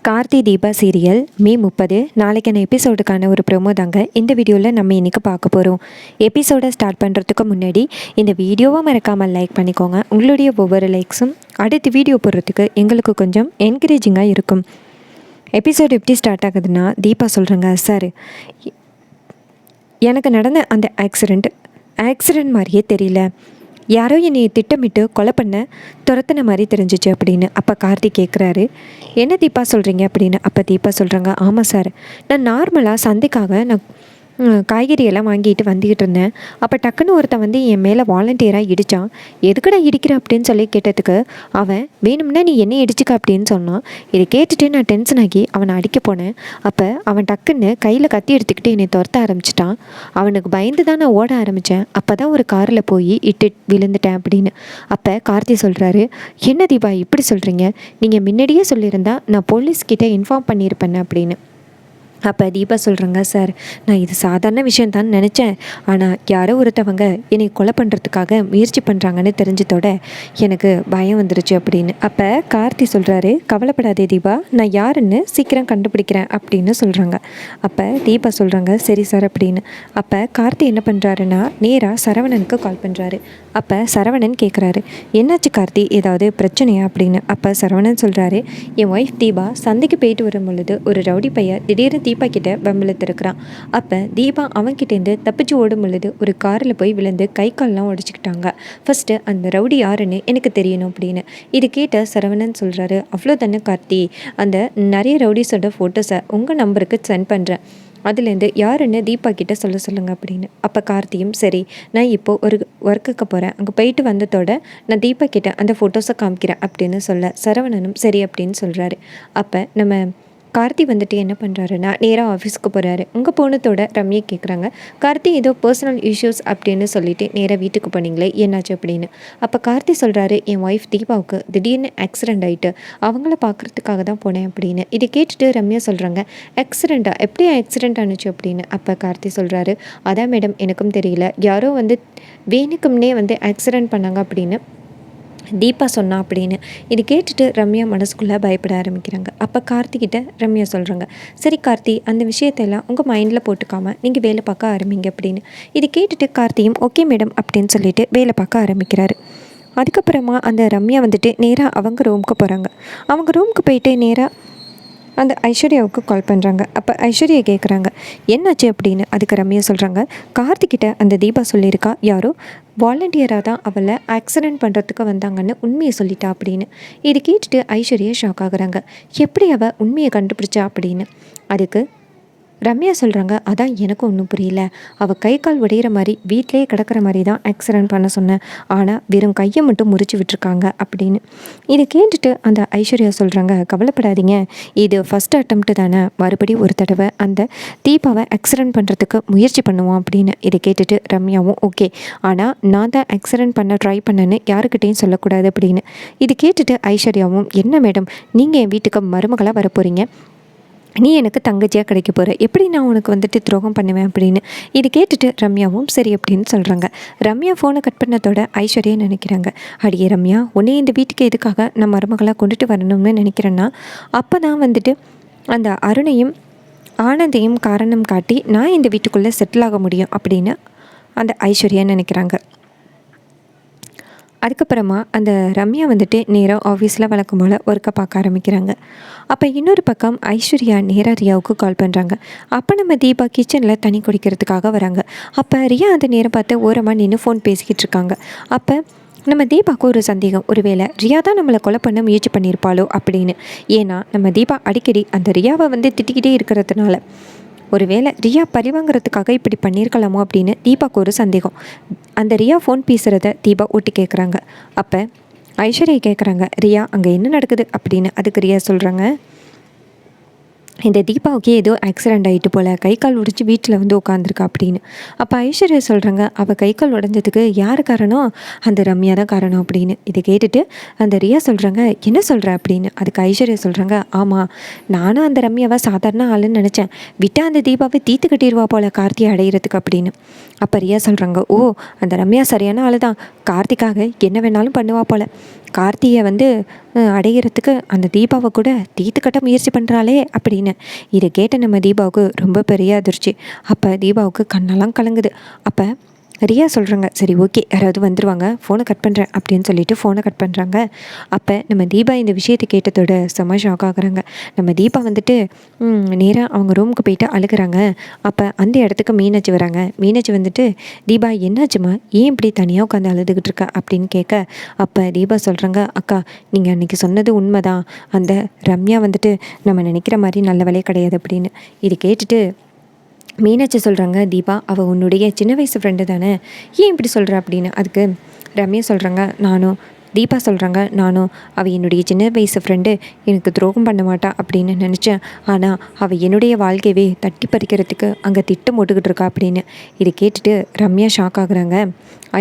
Karthi Deepa serial மே 30 நாளைக்கான எபிசோடுக்கான ஒரு promo தாங்க இந்த வீடியோவில் நம்ம இன்றைக்கி பார்க்க போகிறோம். எபிசோடை ஸ்டார்ட் பண்ணுறதுக்கு முன்னாடி இந்த வீடியோவை மறக்காமல் லைக் பண்ணிக்கோங்க. உங்களுடைய ஒவ்வொரு லைக்ஸும் அடுத்த வீடியோ போடுறதுக்கு எங்களுக்கு கொஞ்சம் என்கரேஜிங்காக இருக்கும். எபிசோடு எப்படி ஸ்டார்ட் ஆகுதுன்னா, தீபா சொல்கிறாங்க, சார் எனக்கு நடந்த அந்த ஆக்சிடெண்ட் மாதிரியே தெரியல, யாரோ என்னை திட்டமிட்டு கொலை பண்ண துரத்துன மாதிரி தெரிஞ்சிச்சு அப்படின்னு. அப்போ கார்த்தி கேட்குறாரு, என்ன தீபா சொல்கிறீங்க அப்படின்னு. அப்போ தீபா சொல்கிறாங்க, ஆமாம் சார், நான் நார்மலாக சந்தைக்காக காய்கறியெல்லாம் வாங்கிட்டு வந்துக்கிட்டு இருந்தேன். அப்போ டக்குன்னு ஒருத்தன் வந்து என் மேலே வாலண்டியராக இடித்தான். எதுக்கடா இடிக்கிற அப்படின்னு சொல்லி கேட்டதுக்கு அவன் வேணும்னா நீ என்ன இடிச்சிக்க அப்படின்னு சொன்னான். இதை கேட்டுட்டு நான் டென்ஷன் ஆகி அவனை அடிக்க போனேன். அப்போ அவன் டக்குன்னு கையில் கத்தி எடுத்துக்கிட்டு என்னை துரத்த ஆரம்பிச்சிட்டான். அவனுக்கு பயந்து தான் நான் ஓட ஆரம்பித்தேன். அப்போ தான் ஒரு காரில் போய் விழுந்துட்டேன் அப்படின்னு. அப்போ கார்த்தி சொல்கிறாரு, என்ன தீபா இப்படி சொல்கிறீங்க, நீங்கள் முன்னாடியே சொல்லியிருந்தா நான் போலீஸ்கிட்ட இன்ஃபார்ம் பண்ணியிருப்பேன் அப்படின்னு. அப்போ தீபா சொல்கிறாங்க, சார் நான் இது சாதாரண விஷயந்தான் நினச்சேன், ஆனால் யாரோ ஒருத்தவங்க என்னை கொலை பண்ணுறதுக்காக முயற்சி பண்ணுறாங்கன்னு தெரிஞ்சதோட எனக்கு பயம் வந்துருச்சு அப்படின்னு. அப்போ கார்த்தி சொல்கிறாரு, கவலைப்படாதே தீபா, நான் யாருன்னு சீக்கிரம் கண்டுபிடிக்கிறேன் அப்படின்னு சொல்கிறாங்க. அப்போ தீபா சொல்கிறாங்க, சரி சார் அப்படின்னு. அப்போ கார்த்தி என்ன பண்ணுறாருன்னா, நேராக சரவணனுக்கு கால் பண்ணுறாரு. அப்போ சரவணன் கேட்குறாரு, என்னாச்சு கார்த்தி, ஏதாவது பிரச்சனையா அப்படின்னு. அப்போ சரவணன் சொல்கிறாரு, என் ஒய்ஃப் தீபா சந்தைக்கு போயிட்டு வரும் பொழுது ஒரு ரவுடி பையன் திடீர்னு தீபா கிட்ட வம்பிழுத்திருக்கிறான். அப்போ தீபா அவன்கிட்டேருந்து தப்பிச்சு ஓடும் பொழுது ஒரு காரில் போய் விழுந்து கை கால்லாம் உடச்சிக்கிட்டாங்க. ஃபஸ்ட்டு அந்த ரவுடி யாருன்னு எனக்கு தெரியணும் அப்படின்னு. இது கேட்ட சரவணன் சொல்கிறாரு, அவ்வளோதானே கார்த்தி, அந்த நிறைய ரவுடிஸோட ஃபோட்டோஸை உங்கள் நம்பருக்கு சென்ட் பண்ணுறேன், அதுலேருந்து யாருன்னு தீபா கிட்டே சொல்லுங்கள் அப்படின்னு. அப்போ கார்த்தியும், சரி நான் இப்போது ஒரு ஒர்க்குக்கு போகிறேன், அங்கே போயிட்டு வந்ததோட நான் தீபா கிட்டே அந்த ஃபோட்டோஸை காமிக்கிறேன் அப்படின்னு சொல்ல சரவணனும் சரி அப்படின்னு சொல்கிறாரு. அப்போ நம்ம கார்த்தி வந்துட்டு என்ன பண்ணுறாருன்னா, நேராக ஆஃபீஸ்க்கு போகிறாரு. உங்கள் போனதோட ரம்யா கேட்குறாங்க, கார்த்தி ஏதோ பர்சனல் இஷ்யூஸ் அப்படின்னு சொல்லிட்டு நேராக வீட்டுக்கு போனீங்களே, என்னாச்சு அப்படின்னு. அப்போ கார்த்தி சொல்கிறாரு, என் ஒய்ஃப் தீபாவுக்கு திடீர்னு ஆக்சிடெண்ட் ஆகிட்டு அவங்கள பார்க்குறதுக்காக தான் போனேன் அப்படின்னு. இதை கேட்டுட்டு ரம்யா சொல்கிறாங்க, ஆக்சிடெண்ட்டா, எப்படி ஆக்சிடெண்ட் ஆனிச்சு அப்படின்னு. அப்போ கார்த்தி சொல்கிறாரு, அதான் மேடம் எனக்கும் தெரியல, யாரோ வந்து வேணுக்கும்னே வந்து ஆக்சிடெண்ட் பண்ணாங்க அப்படின்னு தீபா சொன்னா அப்படின்னு. இது கேட்டுட்டு ரம்யா மனசுக்குள்ளே பயப்பட ஆரம்பிக்கிறாங்க. அப்போ கார்த்திகிட்ட ரம்யா சொல்கிறாங்க, சரி கார்த்தி, அந்த விஷயத்தெல்லாம் உங்கள் மைண்டில் போட்டுக்காமல் நீங்கள் வேலை பார்க்க ஆரம்பிங்க அப்படின்னு. இது கேட்டுட்டு கார்த்தியும் ஓகே மேடம் அப்படின்னு சொல்லிட்டு வேலை பார்க்க ஆரம்பிக்கிறாரு. அதுக்கப்புறமா அந்த ரம்யா வந்துட்டு நேராக அவங்க ரூமுக்கு போகிறாங்க. அவங்க ரூமுக்கு போயிட்டு நேராக அந்த ஐஸ்வர்யாவுக்கு கால் பண்ணுறாங்க. அப்போ ஐஸ்வர்யா கேட்குறாங்க, என்னாச்சு அப்படின்னு. அதுக்கு ரம்யா சொல்கிறாங்க, கார்த்திகிட்ட அந்த தீபா சொல்லியிருக்கா, யாரோ வாலண்டியராக தான் அவளை ஆக்சிடெண்ட் பண்ணுறதுக்கு வந்தாங்கன்னு உண்மையை சொல்லிட்டா அப்படின்னு. இது கேட்டுட்டு ஐஸ்வர்யா ஷாக் ஆகுறாங்க. எப்படி அவள் உண்மையை கண்டுபிடிச்சா அப்படின்னு. அதுக்கு ரம்யா சொல்கிறாங்க, அதான் எனக்கும் ஒன்றும் புரியல, அவள் கை கால் உடையிற மாதிரி வீட்டிலே கிடக்கிற மாதிரி தான் ஆக்சிடெண்ட் பண்ண சொன்னேன், ஆனால் வெறும் கையை மட்டும் முறிச்சு விட்டுருக்காங்க அப்படின்னு. இதை கேட்டுட்டு அந்த ஐஸ்வர்யா சொல்கிறாங்க, கவலைப்படாதீங்க, இது ஃபஸ்ட் அட்டம்ப்ட் தானே, மறுபடியும் ஒரு தடவை அந்த தீபாவை ஆக்சிடெண்ட் பண்ணுறதுக்கு முயற்சி பண்ணுவோம் அப்படின்னு. இதை கேட்டுட்டு ரம்யாவும் ஓகே, ஆனால் நான் தான் ஆக்சிடெண்ட் பண்ண ட்ரை பண்ணேன்னு யாருக்கிட்டையும் சொல்லக்கூடாது அப்படின்னு. இது கேட்டுட்டு ஐஸ்வர்யாவும், என்ன மேடம் நீங்கள் என் வீட்டுக்கு மருமகளாக வர போகிறீங்க, நீ எனக்கு தங்கச்சியாக கிடைக்க போகிற, எப்படி நான் உனக்கு வந்துட்டு துரோகம் பண்ணுவேன் அப்படின்னு. இது கேட்டுட்டு ரம்யாவும் சரி அப்படின்னு சொல்கிறாங்க. ரம்யா ஃபோனை கட் பண்ணதோட ஐஸ்வர்யா நினைக்கிறாங்க, அடியே ரம்யா, உன்னே இந்த வீட்டுக்கு எதுக்காக நான் மருமகளாக கொண்டுட்டு வரணும்னு நினைக்கிறேன்னா, அப்போ தான் வந்துட்டு அந்த அருணையும் ஆனந்தையும் காரணம் காட்டி நான் இந்த வீட்டுக்குள்ளே செட்டில் ஆக முடியும் அப்படின்னு அந்த ஐஸ்வர்யா நினைக்கிறாங்க. அதுக்கப்புறமா அந்த ரம்யா வந்துட்டு நேராக ஆஃபீஸில் வழக்கம் போல் ஒர்க்கை பார்க்க ஆரம்பிக்கிறாங்க. அப்போ இன்னொரு பக்கம் ஐஸ்வர்யா நேராக ரியாவுக்கு கால் பண்ணுறாங்க. அப்போ நம்ம தீபா கிச்சனில் தண்ணி குடிக்கிறதுக்காக வராங்க. அப்போ ரியா அந்த நேரம் பார்த்து ஓரமாக நின்று ஃபோன் பேசிக்கிட்டு இருக்காங்க. அப்போ நம்ம தீபாவுக்கு ஒரு சந்தேகம், ஒருவேளை ரியா தான் நம்மளை கொலை பண்ண முயற்சி பண்ணியிருப்பாளோ அப்படின்னு. ஏன்னா நம்ம தீபா அடிக்கடி அந்த ரியாவை வந்து திட்டிக்கிட்டே இருக்கிறதுனால ஒருவேளை ரியா பழிவாங்கிறதுக்காக இப்படி பண்ணியிருக்கலாமோ அப்படின்னு தீபாவுக்கு ஒரு சந்தேகம். அந்த ரியா ஃபோன் பேசுகிறத தீபா ஒட்டி கேட்குறாங்க. அப்போ ஐஸ்வர்யா கேட்குறாங்க, ரியா அங்கே என்ன நடக்குது அப்படின்னு. அதுக்கு ரியா சொல்கிறாங்க, இந்த தீபாவுக்கு ஏதோ ஆக்சிடெண்ட் ஆகிட்டு போல், கை கால் உடைச்சி வீட்டில் வந்து உட்காந்துருக்கா அப்படின்னு. அப்போ ஐஸ்வர்யா சொல்கிறாங்க, அவள் கை கால் உடஞ்சதுக்கு யார் காரணம், அந்த ரம்யா தான் காரணம் அப்படின்னு. இதை கேட்டுட்டு அந்த ரியா சொல்கிறாங்க, என்ன சொல்கிற அப்படின்னு. அதுக்கு ஐஸ்வர்யா சொல்கிறாங்க, ஆமாம், நானும் அந்த ரம்யாவை சாதாரண ஆளுன்னு நினச்சேன், விட்டால் அந்த தீபாவை தீத்து கட்டிடுவா போல் கார்த்தியை அடையிறதுக்கு அப்படின்னு. அப்போ ரியா சொல்கிறாங்க, ஓ அந்த ரம்யா சரியான ஆள் தான், கார்த்திக்காக என்ன வேணாலும் பண்ணுவா போல், கார்த்தியை வந்து அடையிறதுக்கு அந்த தீபாவை கூட தீர்த்து கட்ட முயற்சி பண்ணுறாளே அப்படின்னு. இதை கேட்ட நம்ம தீபாவுக்கு ரொம்ப பெரிய அதிர்ச்சி. அப்போ தீபாவுக்கு கண்ணெல்லாம் கலங்குது. அப்போ ரியா சொல்கிறாங்க, சரி ஓகே யாராவது வந்துடுவாங்க, ஃபோனை கட் பண்ணுறேன் அப்படின்னு சொல்லிட்டு ஃபோனை கட் பண்ணுறாங்க. அப்போ நம்ம தீபா இந்த விஷயத்தை கேட்டதோட செம ஷாக் ஆகுறாங்க. நம்ம தீபா வந்துட்டு நேராக அவங்க ரூமுக்கு போயிட்டு அழுகுறாங்க. அப்போ அந்த இடத்துக்கு மீனாட்சி வராங்க. மீனாட்சி வந்துட்டு, தீபா என்னாச்சுமா, ஏன் இப்படி தனியாக உட்காந்து அழுதுகிட்டு இருக்க அப்படின்னு கேட்க, அப்போ தீபா சொல்கிறாங்க, அக்கா நீங்கள் அன்றைக்கி சொன்னது உண்மைதான், அந்த ரம்யா வந்துட்டு நம்ம நினைக்கிற மாதிரி நல்ல வேலையே கிடையாது அப்படின்னு. இது கேட்டுட்டு மீனாட்சி சொல்கிறாங்க, தீபா அவள் உன்னுடைய சின்ன வயசு ஃப்ரெண்டு தானே, ஏன் இப்படி சொல்கிற அப்படின்னு. அதுக்கு ரம்யா சொல்கிறாங்க, தீபா சொல்கிறாங்க, அவள் என்னுடைய சின்ன வயசு ஃப்ரெண்டு, எனக்கு துரோகம் பண்ண மாட்டா அப்படின்னு நினச்சேன். ஆனால் அவள் என்னுடைய வாழ்க்கையவே தட்டி பறிக்கிறதுக்கு அங்கே திட்டம் போட்டுக்கிட்டு இருக்கா அப்படின்னு. இதை கேட்டுட்டு ரம்யா ஷாக் ஆகுறாங்க.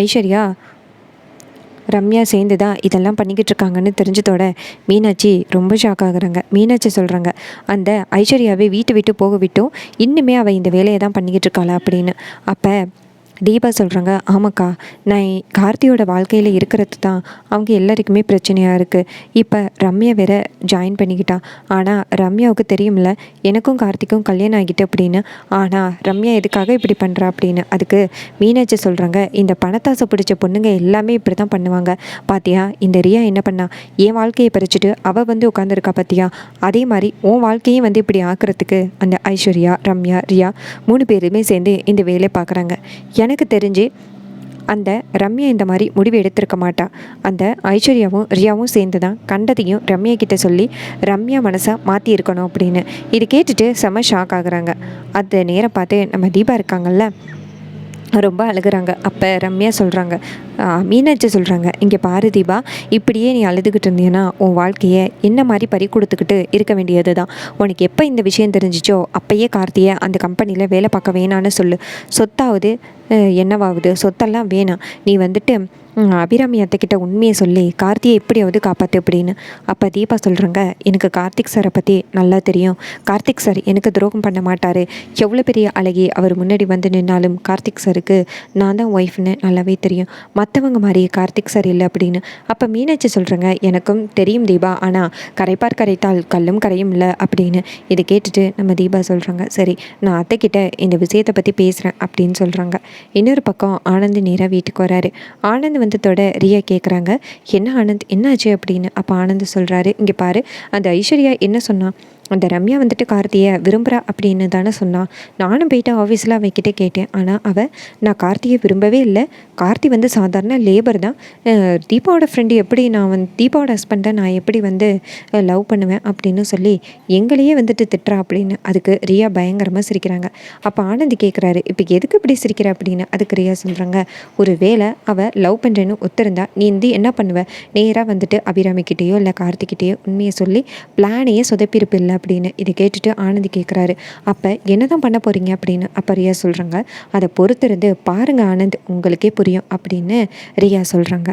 ஐஸ்வர்யா ரம்யா சேர்ந்து தான் இதெல்லாம் பண்ணிக்கிட்டு இருக்காங்கன்னு தெரிஞ்சதோட மீனாட்சி ரொம்ப ஷாக் ஆகுறாங்க. மீனாட்சி சொல்கிறாங்க, அந்த ஐஸ்வர்யாவை வீட்டை விட்டு போக விட்டோம், இன்னுமே அவள் இந்த வேலையை தான் பண்ணிக்கிட்டு இருக்காளா அப்படின்னு. அப்போ தீபா சொல்கிறாங்க, ஆமாக்கா நான் கார்த்தியோட வாழ்க்கையில் இருக்கிறது தான் அவங்க எல்லாருக்குமே பிரச்சனையாக இருக்குது. இப்போ ரம்யா வேற ஜாயின் பண்ணிக்கிட்டா. ஆனால் ரம்யாவுக்கு தெரியும்ல எனக்கும் கார்த்திக்கும் கல்யாணம் ஆகிட்டு அப்படின்னு. ஆனால் ரம்யா எதுக்காக இப்படி பண்ணுறா அப்படின்னு. அதுக்கு மீனாட்சி சொல்கிறாங்க, இந்த பணத்தாசை பிடிச்ச பொண்ணுங்க எல்லாமே இப்படி தான் பண்ணுவாங்க. பாத்தியா இந்த ரியா என்ன பண்ணா, என் வாழ்க்கையை பறிச்சுட்டு அவள் வந்து உட்காந்துருக்கா பார்த்தியா, அதே மாதிரி உன் வாழ்க்கையும் வந்து இப்படி ஆக்கிறதுக்கு அந்த ஐஸ்வர்யா ரம்யா ரியா 3 பேருமே சேர்ந்து இந்த வேலையை பார்க்குறாங்க. எனக்கு தெரிஞ்சு அந்த ரம்யா இந்த மாதிரி முடிவு எடுத்திருக்க மாட்டா. அந்த ஐஸ்வர்யாவும் ரியாவும் சேர்ந்து தான் கண்டதையும் ரம்யா கிட்ட சொல்லி ரம்யா மனசை மாற்றி இருக்கணும் அப்படின்னு. இது கேட்டுட்டு செம ஷாக் ஆகுறாங்க. அந்த நேரம் பார்த்து நம்ம தீபா இருக்காங்கல்ல, ரொம்ப அழுகுறாங்க. அப்போ ரம்யா சொல்கிறாங்க, மீனாட்சி சொல்கிறாங்க, இங்கே பாரு தீபா, இப்படியே நீ அழுதுகிட்டு இருந்தீங்கன்னா உன் வாழ்க்கையை என்ன மாதிரி பறி கொடுத்துக்கிட்டு இருக்க வேண்டியது தான். உனக்கு எப்போ இந்த விஷயம் தெரிஞ்சிச்சோ அப்போயே கார்த்தியை அந்த கம்பெனியில் வேலை பார்க்க வேணான்னு சொல்லு. சொத்தாவது என்னவாகுது, சொத்தெல்லாம் வேணாம், நீ வந்துட்டு அபிராமி அத்தைக்கிட்ட உண்மையை சொல்லி கார்த்தியை எப்படியாவது காப்பாற்று அப்படின்னு. அப்போ தீபா சொல்கிறாங்க, எனக்கு கார்த்திக் சாரை பற்றி நல்லா தெரியும், கார்த்திக் சார் எனக்கு துரோகம் பண்ண மாட்டார், எவ்வளோ பெரிய அழகி அவர் முன்னாடி வந்து நின்னாலும் கார்த்திக் சாருக்கு நான் தான் ஒய்ஃப்னு நல்லாவே தெரியும், மற்றவங்க மாதிரி கார்த்திக் சார் இல்லை அப்படின்னு. அப்போ மீனாட்சி சொல்கிறாங்க, எனக்கும் தெரியும் தீபா, ஆனால் கரைப்பார் கரைத்தால் கல்லும் கரையும் இல்லை அப்படின்னு. இதை கேட்டுட்டு நம்ம தீபா சொல்கிறாங்க, சரி நான் அத்தைக்கிட்ட இந்த விஷயத்தை பற்றி பேசுகிறேன் அப்படின்னு சொல்கிறாங்க. இன்னொரு பக்கம் ஆனந்த் நேராக வீட்டுக்கு வராரு. ஆனந்த் வந்ததோட ரியா கேட்குறாங்க, என்ன ஆனந்த் என்னாச்சு அப்படின்னு. அப்போ ஆனந்த் சொல்கிறாரு, இங்கே பாரு அந்த ஐஸ்வர்யா என்ன சொன்னா, அந்த ரம்யா வந்துட்டு கார்த்தியை விரும்புகிறா அப்படின்னு தானே சொன்னான். நானும் போயிட்டு ஆஃபீஸில் அவகிட்ட கேட்டேன். ஆனால் அவள் நான் கார்த்தியை விரும்பவே இல்லை, கார்த்தி வந்து சாதாரண லேபர் தான், தீபாவோட ஃப்ரெண்டு, எப்படி நான் வந்து தீபாவோட ஹஸ்பண்டை நான் எப்படி வந்து லவ் பண்ணுவேன் அப்படின்னு சொல்லி எங்களையே வந்துட்டு திட்டுறா அப்படின்னு. அதுக்கு ரியா பயங்கரமாக சிரிக்கிறாங்க. அப்போ ஆனந்த் கேட்குறாரு, இப்போ எதுக்கு இப்படி சிரிக்கிற அப்படின்னு. அதுக்கு ரியா சொல்கிறாங்க, ஒரு வேளை அவள் லவ் பண்ணுறேன்னு ஒத்துருந்தா நீ வந்து என்ன பண்ணுவ, நேராக வந்துட்டு அபிராமிக்கிட்டேயோ இல்லை கார்த்திக்கிட்டேயோ உண்மையை சொல்லி பிளானையே சொதப்பிருப்பில்லை அப்படின்னு. இதை கேட்டுட்டு ஆனந்தி கேட்குறாரு, அப்போ என்ன தான் பண்ண போகிறீங்க அப்படின்னு. அப்போ ரியா சொல்கிறாங்க, அதை பொறுத்திருந்து பாருங்கள் ஆனந்த், உங்களுக்கே புரியும் அப்படின்னு ரியா சொல்கிறாங்க.